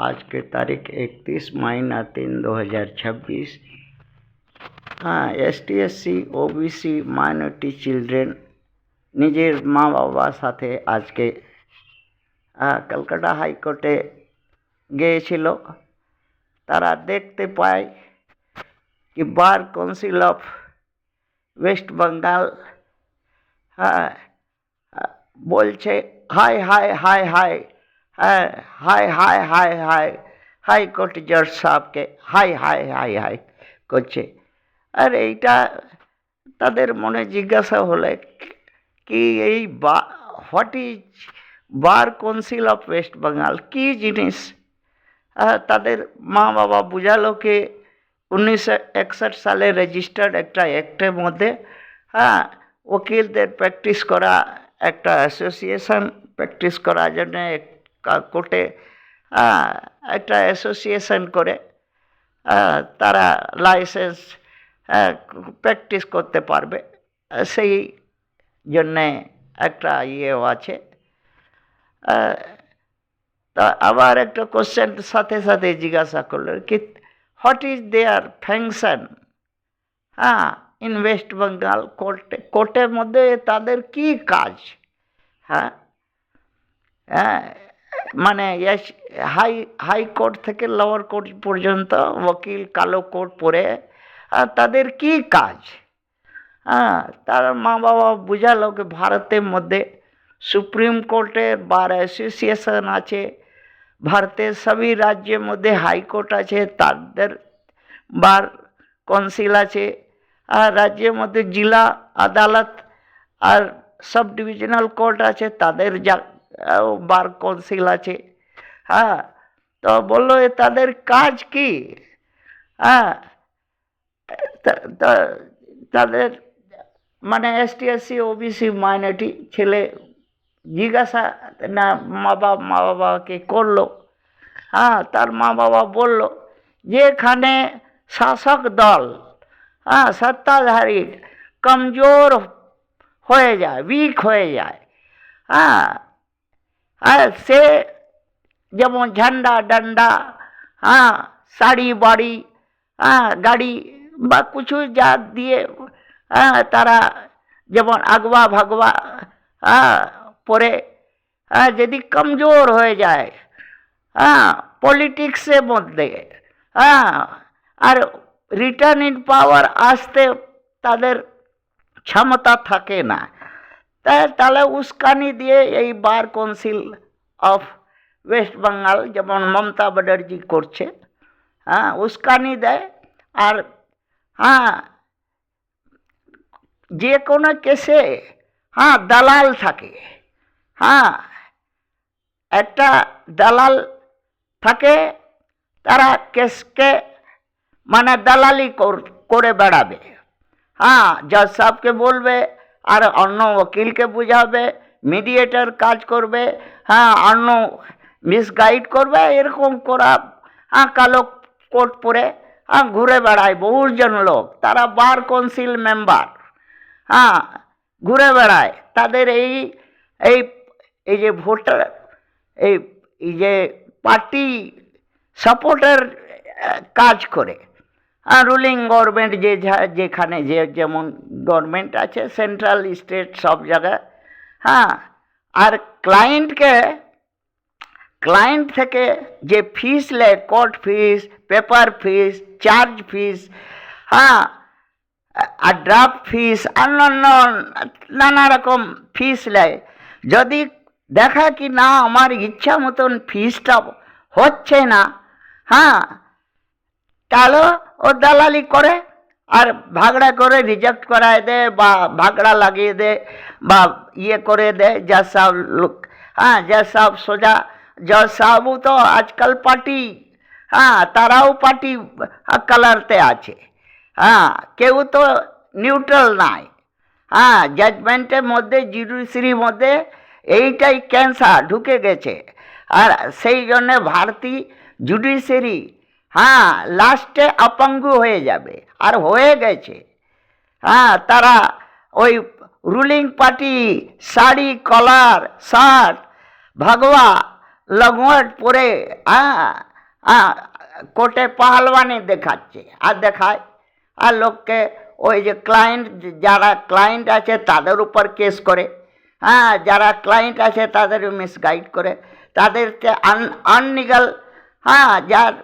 आज के तारीख 31 मई 2026। हाँ, ST/SC OBC মাইনরিটি চিলড্রেন নিজের মা বাবার সাথে আজকে কলকাতা হাইকোর্টে গিয়েছিল। তারা দেখতে পায় कि bar council of West Bengal बोलছে हाय हाय हाय हाय हाय हाय हाय हाय हाय हाई कोर्ट जज साहब के हाय हाय हाय हाय করছে। আর এইটা তাদের মনে জিজ্ঞাসা হলে কি এই what is bar council of West Bengal কি জিনিস। তাদের মা বাবা বুঝালো কি 1961 সালে রেজিস্টার্ড একটা অ্যাক্টের মধ্যে ওকিলদের প্র্যাকটিস করা একটা অ্যাসোসিয়েশন প্র্যাকটিস করার জন্য কোর্টে একটা অ্যাসোসিয়েশন করে তারা লাইসেন্স প্র্যাকটিস করতে পারবে, সেই জন্যে একটা ইয়েও আছে। তা আবার একটা কোশ্চেন সাথে সাথে জিজ্ঞাসা করলো কি what is their function in West Bengal কোর্টের মধ্যে তাদের কি কাজ। মানে হাইকোর্ট থেকে লোয়ার কোর্ট পর্যন্ত ওকিল কালো কোর্ট পড়ে তাদের কি কাজ। তার মা বাবা বুঝালো কি ভারতের মধ্যে সুপ্রিম কোর্টের বার অ্যাসোসিয়েশন আছে, ভারতের সবই রাজ্যের মধ্যে হাইকোর্ট আছে, তাদের বার কাউন্সিল আছে, আর রাজ্যের মধ্যে জেলা আদালত আর সাব ডিভিশনাল কোর্ট আছে, তাদের বার কাউন্সিল আছে। তো বললো তাদের কাজ কি। তাদের মানে ST/SC OBC মাইনরিটি ছেলে জিজ্ঞাসা না মা বাবাকে করলো। তার মা বাবা বলল যেখানে শাসক দল সত্তাধারী কমজোর হয়ে যায়, উইক হয়ে যায়, সে যেমন ঝান্ডা ডান্ডা শাড়ি বাড়ি গাড়ি বা কিছু যা দিয়ে তারা যেমন আগবা ভাগবা পরে যদি কমজোর হয়ে যায় পলিটিক্সের মধ্যে আর রিটার্ন ইন পাওয়ার আসতে তাদের ক্ষমতা থাকে না, তাহলে উস্কানি দিয়ে এই bar council of West Bengal যেমন মমতা ব্যানার্জি করছে উস্কানি দেয়। আর যে কোনো কেসে দালাল থাকে, একটা দালাল থাকে, তারা কেসকে মানে দালালি করে বেড়াবে। জজ সাহেবকে বলবে আর অন্য ওকিলকে বুঝাবে, মিডিয়েটর কাজ করবে, অন্য মিসগাইড করবে, এরকম করা কালো কোট পরে ঘুরে বেড়ায় বহুজন লোক, তারা বার কাউন্সিল মেম্বার ঘুরে বেড়ায়। তাদের এই এই যে ভোটার এই যে পার্টি সাপোর্টের কাজ করে রুলিং গভর্নমেন্ট যেখানে যেমন গভর্নমেন্ট আছে সেন্ট্রাল স্টেট সব জায়গায়। আর ক্লায়েন্ট থেকে যে ফিস নেয়, কোর্ট ফিস, পেপার ফিস, চার্জ ফিস, আর ড্রাফট ফিস, অন্যান্য নানা রকম ফিস নেয়। যদি দেখা কি না আমার ইচ্ছা মতন ফিসটা হচ্ছে না, তাহলে ও দালালি করে আর ভাগড়া করে রিজেক্ট করায় দেয় বা ভাগড়া লাগিয়ে দেয় বা ইয়ে করে দেয়। জজ সাহেব লোক জজ সাহেব সোজা জজ সাহেবও তো আজকাল পার্টি তারাও পার্টি কালারতে আছে, কেউ তো নিউট্রাল নাই। জাজমেন্টের মধ্যে জুডিশিয়ারির মধ্যে এইটাই ক্যান্সার ঢুকে গেছে। আর সেই জন্যে ভারতীয় জুডিশিয়ারি লাস্টে অপঙ্গু হয়ে যাবে, আর হয়ে গেছে। তারা ওই ruling party sari collar shirt ভাগবা লঙ্গট পরে হ্যাঁ, কোর্টে পাহলওয়ানি দেখাচ্ছে আর দেখায়, আর লোককে ওই যে ক্লায়েন্ট, যারা ক্লায়েন্ট আছে তাদের উপর কেস করে, হ্যাঁ, যারা ক্লায়েন্ট আছে তাদের মিসগাইড করে, তাদেরকে আনলিগাল, হ্যাঁ, যার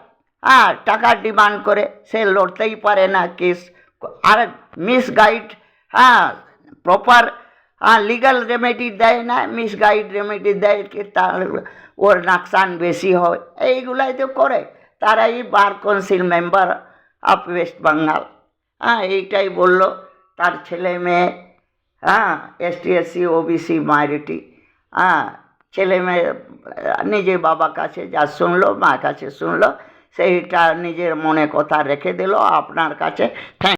হ্যাঁ টাকা ডিমান্ড করে সে লড়তেই পারে না কেস, আর মিসগাইড, হ্যাঁ, প্রপার লিগাল রেমেডি দেয় না, মিসগাইড রেমেডি দেয় কি তার ওর নাকসান বেশি হয়, এইগুলাই তো করে। তারাই bar council member of West Bengal. হ্যাঁ, এইটাই বললো তার ছেলে মেয়ে, হ্যাঁ, এসটি এসসি ওবিসি মাইনরিটি, হ্যাঁ, ছেলে মেয়ে নিজে বাবা কাছে যা শুনলো, মা কাছে শুনলো, সেইটা নিজের মনে কথা রেখে দিল আপনার কাছে। থ্যাংক